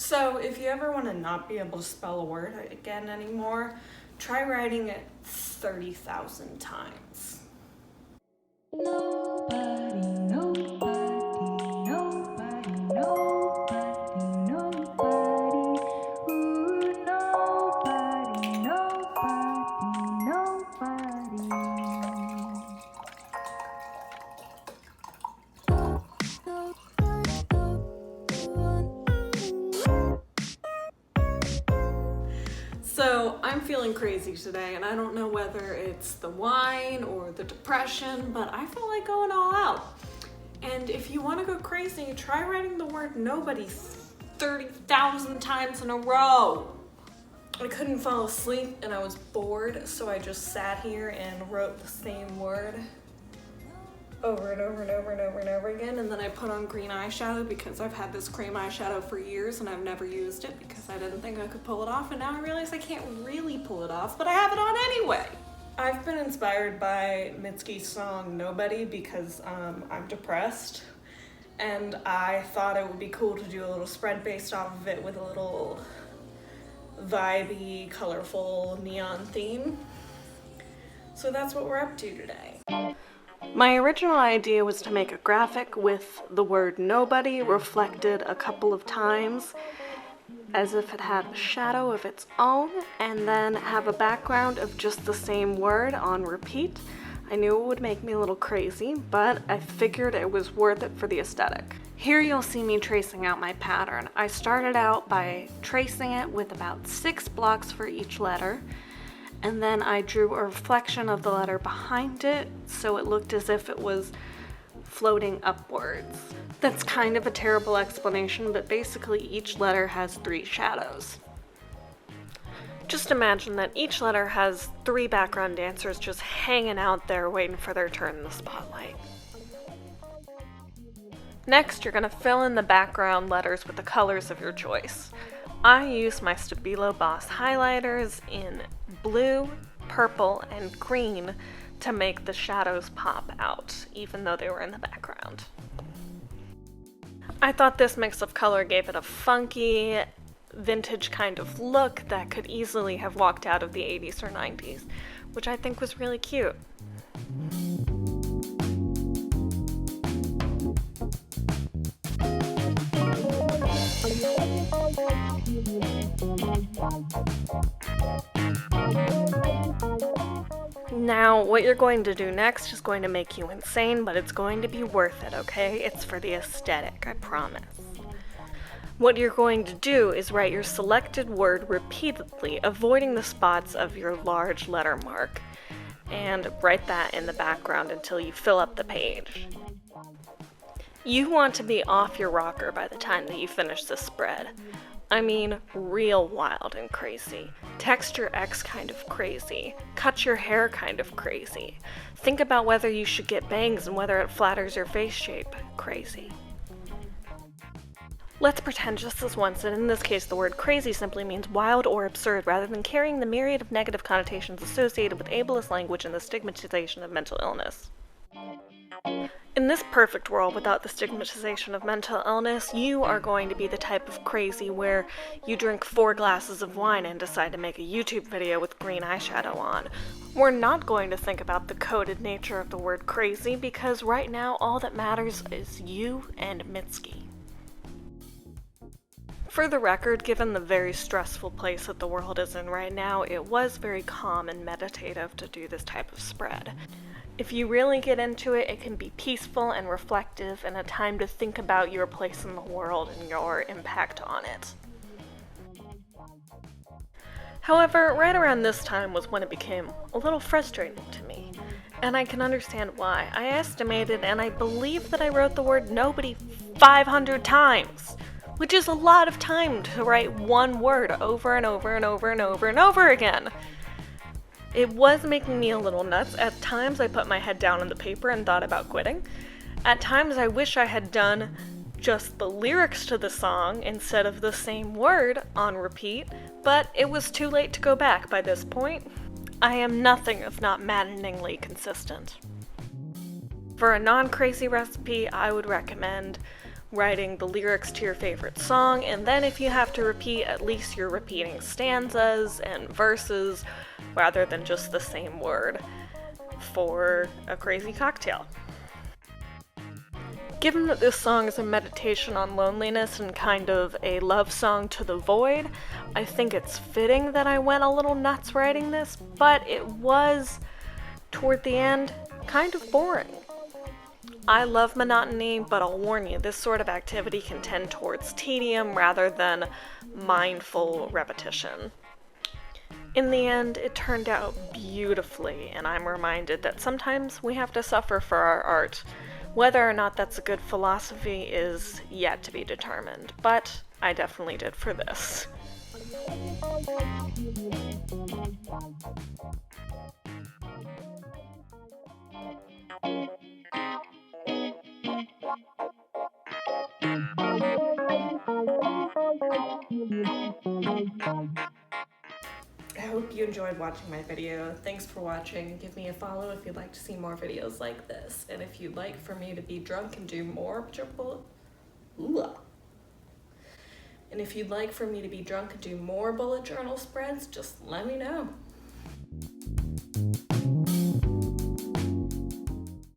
So if you ever want to not be able to spell a word again anymore, try writing it 30,000 times. Nobody, nobody, nobody, nobody, nobody, ooh, nobody, nobody, nobody. So I'm feeling crazy today, and I don't know whether it's the wine or the depression, but I feel like going all out. And if you want to go crazy, try writing the word nobody 30,000 times in a row. I couldn't fall asleep and I was bored, so I just sat here and wrote the same word over and over and over and over and over again, and then I put on green eyeshadow because I've had this cream eyeshadow for years and I've never used it because I didn't think I could pull it off, and now I realize I can't really pull it off, but I have it on anyway. I've been inspired by Mitski's song Nobody because I'm depressed, and I thought it would be cool to do a little spread based off of it with a little vibey, colorful neon theme. So that's what we're up to today. My original idea was to make a graphic with the word nobody reflected a couple of times as if it had a shadow of its own, and then have a background of just the same word on repeat. I knew it would make me a little crazy, but I figured it was worth it for the aesthetic. Here you'll see me tracing out my pattern. I started out by tracing it with about 6 blocks for each letter, and then I drew a reflection of the letter behind it so it looked as if it was floating upwards. That's kind of a terrible explanation, but basically each letter has 3 shadows. Just imagine that each letter has 3 background dancers just hanging out there waiting for their turn in the spotlight. Next, you're going to fill in the background letters with the colors of your choice. I used my Stabilo Boss highlighters in blue, purple, and green to make the shadows pop out, even though they were in the background. I thought this mix of color gave it a funky, vintage kind of look that could easily have walked out of the 80s or 90s, which I think was really cute. Now, what you're going to do next is going to make you insane, but it's going to be worth it, okay? It's for the aesthetic, I promise. What you're going to do is write your selected word repeatedly, avoiding the spots of your large letter mark, and write that in the background until you fill up the page. You want to be off your rocker by the time that you finish this spread. I mean, real wild and crazy. Text your ex kind of crazy. Cut your hair kind of crazy. Think about whether you should get bangs and whether it flatters your face shape crazy. Let's pretend just this once that in this case the word crazy simply means wild or absurd rather than carrying the myriad of negative connotations associated with ableist language and the stigmatization of mental illness. In this perfect world without the stigmatization of mental illness, you are going to be the type of crazy where you drink 4 glasses of wine and decide to make a YouTube video with green eyeshadow on. We're not going to think about the coded nature of the word crazy because right now all that matters is you and Mitski. For the record, given the very stressful place that the world is in right now, it was very calm and meditative to do this type of spread. If you really get into it, it can be peaceful and reflective and a time to think about your place in the world and your impact on it. However, right around this time was when it became a little frustrating to me, and I can understand why. I estimated and I believe that I wrote the word nobody 500 times, which is a lot of time to write one word over and over and over and over and over again. It was making me a little nuts. At times I put my head down on the paper and thought about quitting. At times I wish I had done just the lyrics to the song instead of the same word on repeat, but it was too late to go back by this point. I am nothing if not maddeningly consistent. For a non-crazy recipe, I would recommend writing the lyrics to your favorite song, and then if you have to repeat, at least you're repeating stanzas and verses rather than just the same word for a crazy cocktail. Given that this song is a meditation on loneliness and kind of a love song to the void, I think it's fitting that I went a little nuts writing this, but it was, toward the end, kind of boring. I love monotony, but I'll warn you, this sort of activity can tend towards tedium rather than mindful repetition. In the end, it turned out beautifully, and I'm reminded that sometimes we have to suffer for our art. Whether or not that's a good philosophy is yet to be determined, but I definitely did for this. I hope you enjoyed watching my video. Thanks for watching. Give me a follow if you'd like to see more videos like this. And if you'd like for me to be drunk and do more bullet journal spreads, just let me know.